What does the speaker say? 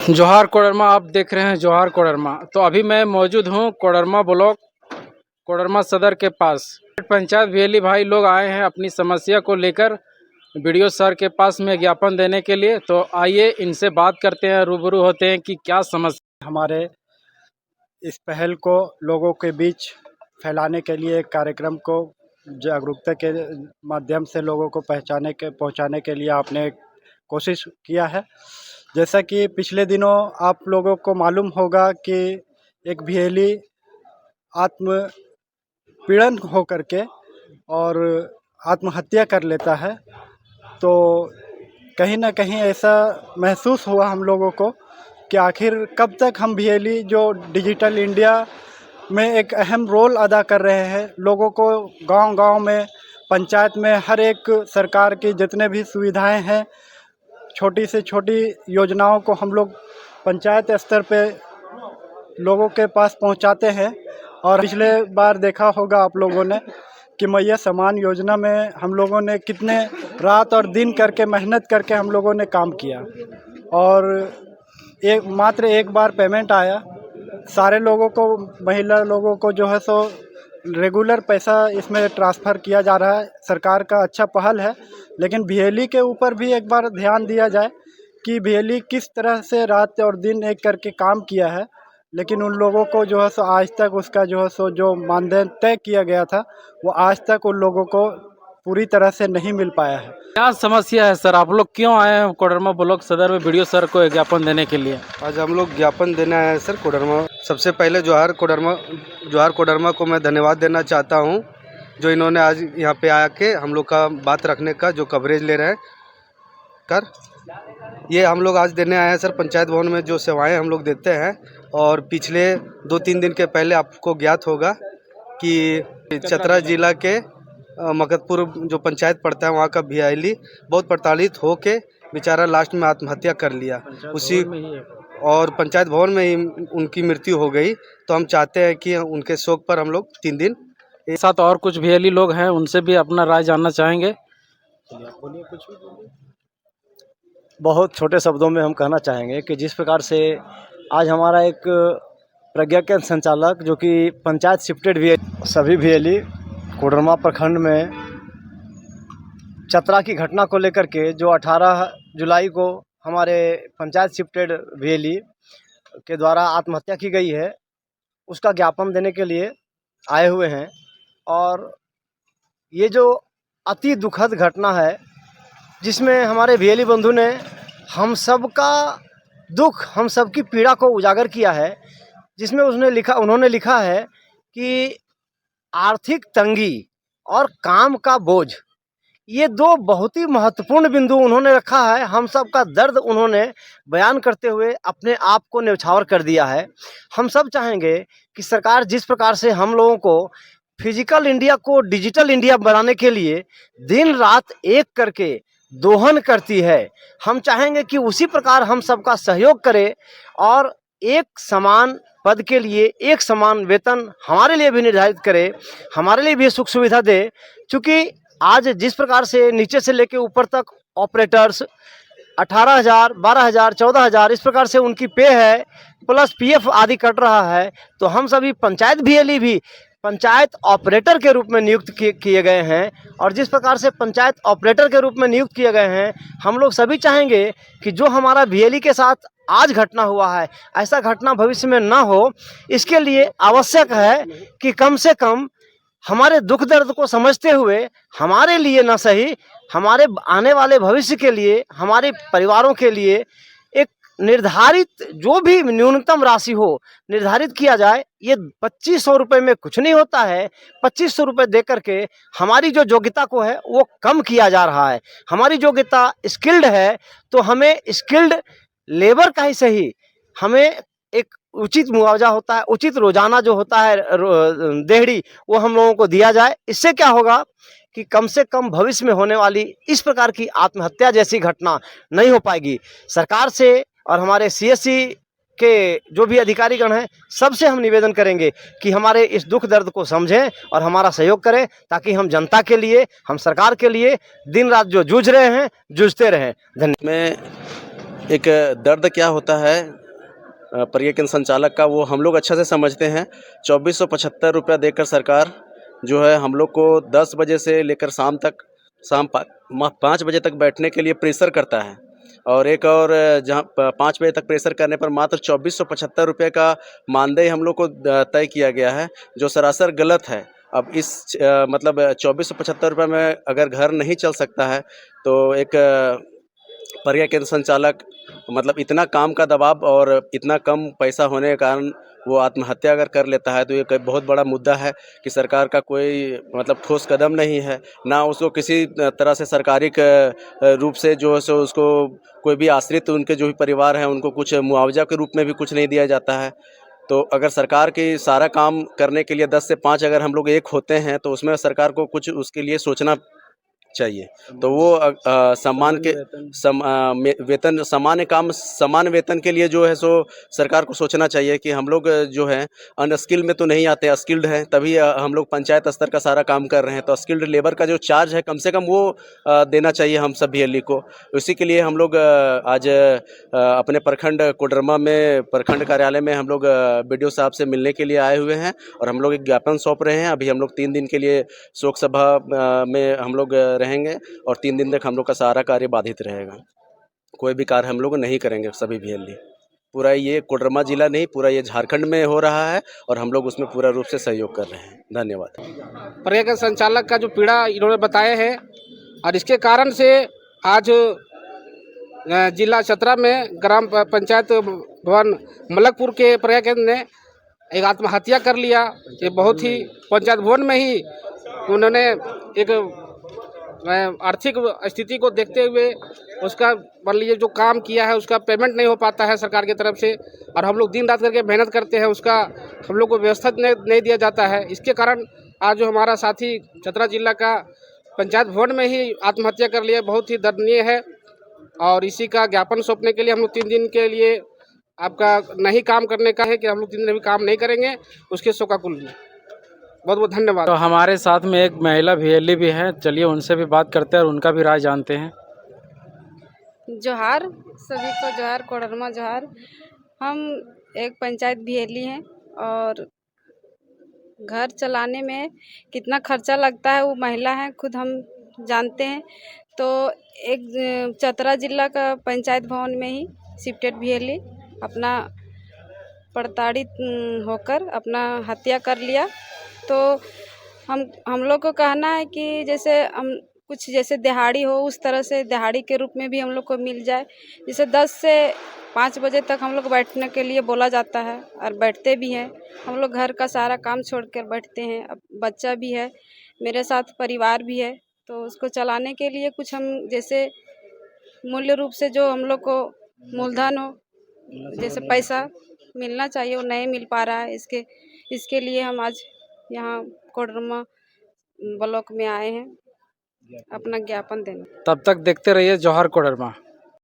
जोहार कोडरमा, आप देख रहे हैं जोहार कोडरमा। तो अभी मैं मौजूद हूं कोडरमा ब्लॉक कोडरमा सदर के पास। पंचायत भेली भाई लोग आए हैं अपनी समस्या को लेकर वीडियो सर के पास में ज्ञापन देने के लिए। तो आइए इनसे बात करते हैं, रूबरू होते हैं कि क्या समस्या। हमारे इस पहल को लोगों के बीच फैलाने के लिए, एक कार्यक्रम को जागरूकता के माध्यम से लोगों को पहुंचाने के लिए आपने कोशिश किया है। जैसा कि पिछले दिनों आप लोगों को मालूम होगा कि एक भेली आत्मपीड़न हो करके और आत्महत्या कर लेता है, तो कहीं ना कहीं ऐसा महसूस हुआ हम लोगों को कि आखिर कब तक हम भेली जो डिजिटल इंडिया में एक अहम रोल अदा कर रहे हैं, लोगों को गांव-गांव में, पंचायत में हर एक सरकार की जितने भी सुविधाएं हैं, छोटी से छोटी योजनाओं को हम लोग पंचायत स्तर पे लोगों के पास पहुंचाते हैं। और पिछले बार देखा होगा आप लोगों ने कि मैया समान योजना में हम लोगों ने कितने रात और दिन करके मेहनत करके हम लोगों ने काम किया, और मात्र एक बार पेमेंट आया। सारे लोगों को, महिला लोगों को जो है सो रेगुलर पैसा इसमें ट्रांसफ़र किया जा रहा है। सरकार का अच्छा पहल है, लेकिन भेली के ऊपर भी एक बार ध्यान दिया जाए कि भेली किस तरह से रात और दिन एक करके काम किया है, लेकिन उन लोगों को जो है सो आज तक उसका जो है सो जो मानदेय तय किया गया था वो आज तक उन लोगों को पूरी तरह से नहीं मिल पाया है। क्या समस्या है सर? आप लोग क्यों आए हैं कोडरमा ब्लॉक सदर में वीडियो सर को ज्ञापन देने के लिए? आज हम लोग ज्ञापन देने आए हैं सर कोडरमा। सबसे पहले जोहार कोडरमा को मैं धन्यवाद देना चाहता हूं, जो इन्होंने आज यहां पे आके हम लोग का बात रखने का जो कवरेज ले रहे हैं ये हम लोग आज देने आए हैं सर। पंचायत भवन में जो सेवाएं हम लोग देते हैं, और पिछले 2-3 दिन के पहले आपको ज्ञात होगा कि चतरा जिला के मगधपुर जो पंचायत पड़ता है वहाँ का भेली बहुत प्रताड़ित होके बेचारा लास्ट में आत्महत्या कर लिया उसी, और पंचायत भवन में ही उनकी मृत्यु हो गई। तो हम चाहते हैं कि उनके शोक पर हम लोग 3 दिन एक साथ और कुछ भेली लोग हैं, उनसे भी अपना राय जानना चाहेंगे। बहुत छोटे शब्दों में हम कहना चाहेंगे कि जिस प्रकार से आज हमारा एक प्रज्ञा केंद्र संचालक जो कि पंचायत शिफ्टेड सभी भेली कोडरमा प्रखंड में चतरा की घटना को लेकर के जो 18 जुलाई को हमारे पंचायत शिफ्टेड भेली के द्वारा आत्महत्या की गई है, उसका ज्ञापन देने के लिए आए हुए हैं। और ये जो अति दुखद घटना है, जिसमें हमारे भेली बंधु ने हम सब का दुख, हम सब की पीड़ा को उजागर किया है, जिसमें उन्होंने लिखा है कि आर्थिक तंगी और काम का बोझ, ये 2 बहुत ही महत्वपूर्ण बिंदु उन्होंने रखा है। हम सब का दर्द उन्होंने बयान करते हुए अपने आप को न्यौछावर कर दिया है। हम सब चाहेंगे कि सरकार जिस प्रकार से हम लोगों को फिजिकल इंडिया को डिजिटल इंडिया बनाने के लिए दिन रात एक करके दोहन करती है, हम चाहेंगे कि उसी प्रकार हम सबका सहयोग करे और एक समान पद के लिए एक समान वेतन हमारे लिए भी निर्धारित करे, हमारे लिए भी सुख सुविधा दे। क्योंकि आज जिस प्रकार से नीचे से लेके ऊपर तक ऑपरेटर्स 18,000, 12,000, 14,000 इस प्रकार से उनकी पे है, प्लस पीएफ आदि कट रहा है। तो हम सभी पंचायत भेली भी पंचायत ऑपरेटर के रूप में नियुक्त किए गए हैं, और जिस प्रकार से पंचायत ऑपरेटर के रूप में नियुक्त किए गए हैं, हम लोग सभी चाहेंगे कि जो हमारा भेली के साथ आज घटना हुआ है, ऐसा घटना भविष्य में ना हो। इसके लिए आवश्यक है कि कम से कम हमारे दुख दर्द को समझते हुए हमारे लिए ना सही, हमारे आने वाले भविष्य के लिए, हमारे परिवारों के लिए एक निर्धारित जो भी न्यूनतम राशि हो निर्धारित किया जाए। ये 2500 रुपये में कुछ नहीं होता है। 2500 रुपये दे करके हमारी जो योग्यता को है वो कम किया जा रहा है। हमारी योग्यता स्किल्ड है, तो हमें स्किल्ड लेबर का ही सही हमें एक उचित मुआवजा होता है, उचित रोजाना जो होता है देहड़ी, वो हम लोगों को दिया जाए। इससे क्या होगा कि कम से कम भविष्य में होने वाली इस प्रकार की आत्महत्या जैसी घटना नहीं हो पाएगी। सरकार से और हमारे सीएससी के जो भी अधिकारीगण हैं, सबसे हम निवेदन करेंगे कि हमारे इस दुख दर्द को समझें और हमारा सहयोग करें, ताकि हम जनता के लिए, हम सरकार के लिए दिन रात जो जूझ रहे हैं, जूझते रहें। धन्यवाद। मैं एक दर्द क्या होता है पर्यटन संचालक का, वो हम लोग अच्छा से समझते हैं। 2475 रुपया देकर सरकार जो है हम लोग को 10 बजे से लेकर शाम 5 बजे तक बैठने के लिए प्रेशर करता है। और एक और जहाँ 5 बजे तक प्रेशर करने पर मात्र 2475 रुपये का मानदेय हम लोग को तय किया गया है, जो सरासर गलत है। अब इस मतलब 2475 रुपये में अगर घर नहीं चल सकता है तो एक पर्यटन संचालक मतलब इतना काम का दबाव और इतना कम पैसा होने के कारण वो आत्महत्या अगर कर लेता है तो ये बहुत बड़ा मुद्दा है कि सरकार का कोई मतलब ठोस कदम नहीं है, ना उसको किसी तरह से सरकारी रूप से जो है सो उसको कोई भी आश्रित उनके जो भी परिवार हैं उनको कुछ मुआवजा के रूप में भी कुछ नहीं दिया जाता है। तो अगर सरकार की सारा काम करने के लिए 10 से 5 अगर हम लोग एक होते हैं तो उसमें सरकार को कुछ उसके लिए सोचना चाहिए। तो वो सम्मान के वेतन सामान्य काम समान वेतन के लिए जो है सो सरकार को सोचना चाहिए कि हम लोग जो है अनस्किल्ड में तो नहीं आते, स्किल्ड हैं, तभी हम लोग पंचायत स्तर का सारा काम कर रहे हैं। तो स्किल्ड लेबर का जो चार्ज है कम से कम वो देना चाहिए हम सब VLE को। इसी के लिए हम लोग आज अपने प्रखंड कोडरमा में प्रखंड कार्यालय में हम लोग BDO साहब से मिलने के लिए आए हुए हैं और हम लोग एक ज्ञापन सौंप रहे हैं। अभी हम लोग 3 दिन के लिए शोक सभा में हम लोग रहेंगे और 3 दिन तक हम लोग का सारा कार्य बाधित रहेगा। कोई भी कार्य हम लोग नहीं करेंगे सभी VLE। पूरा ये कोडरमा जिला नहीं, पूरा ये झारखंड में हो रहा है और हम लोग उसमें पूरा रूप से सहयोग कर रहे हैं। धन्यवाद। पर्यटन संचालक का जो पीड़ा इन्होंने बताया है और इसके कारण से आज जिला चतरा में ग्राम पंचायत भवन मलकपुर के पर्यटन ने एक आत्महत्या कर लिया। ये बहुत ही पंचायत भवन में ही उन्होंने एक आर्थिक स्थिति को देखते हुए उसका मान लीजिए जो काम किया है उसका पेमेंट नहीं हो पाता है सरकार की तरफ से और हम लोग दिन रात करके मेहनत करते हैं, उसका हम लोग को व्यवस्था नहीं दिया जाता है। इसके कारण आज जो हमारा साथी चतरा जिला का पंचायत भवन में ही आत्महत्या कर लिया, बहुत ही दर्दनीय है। और इसी का ज्ञापन सौंपने के लिए हम लोग 3 दिन के लिए आपका नहीं काम करने का है कि हम लोग 3 दिन भी काम नहीं करेंगे, उसके शोकाकुल में बहुत बहुत धन्यवाद। तो हमारे साथ में एक महिला VLE भी है, चलिए उनसे भी बात करते हैं और उनका भी राय जानते हैं। जोहार सभी को, जोहार कोडरमा जोहार। हम एक पंचायत VLE हैं और घर चलाने में कितना खर्चा लगता है वो महिला हैं, खुद हम जानते हैं। तो एक चतरा जिला का पंचायत भवन में ही शिफ्टेड VLE अपना प्रताड़ित होकर अपना हत्या कर लिया। तो हम लोग को कहना है कि जैसे हम कुछ जैसे दिहाड़ी हो उस तरह से दिहाड़ी के रूप में भी हम लोग को मिल जाए। जैसे 10 से 5 बजे तक हम लोग बैठने के लिए बोला जाता है और बैठते भी हैं। हम लोग घर का सारा काम छोड़कर बैठते हैं। अब बच्चा भी है, मेरे साथ परिवार भी है, तो उसको चलाने के लिए कुछ हम जैसे मूल्य रूप से जो हम लोग को मूलधन हो जैसे पैसा मिलना चाहिए वो नहीं मिल पा रहा है। इसके लिए हम आज यहाँ कोडरमा ब्लॉक में आए हैं अपना ज्ञापन देने। तब तक देखते रहिए जोहार कोडरमा।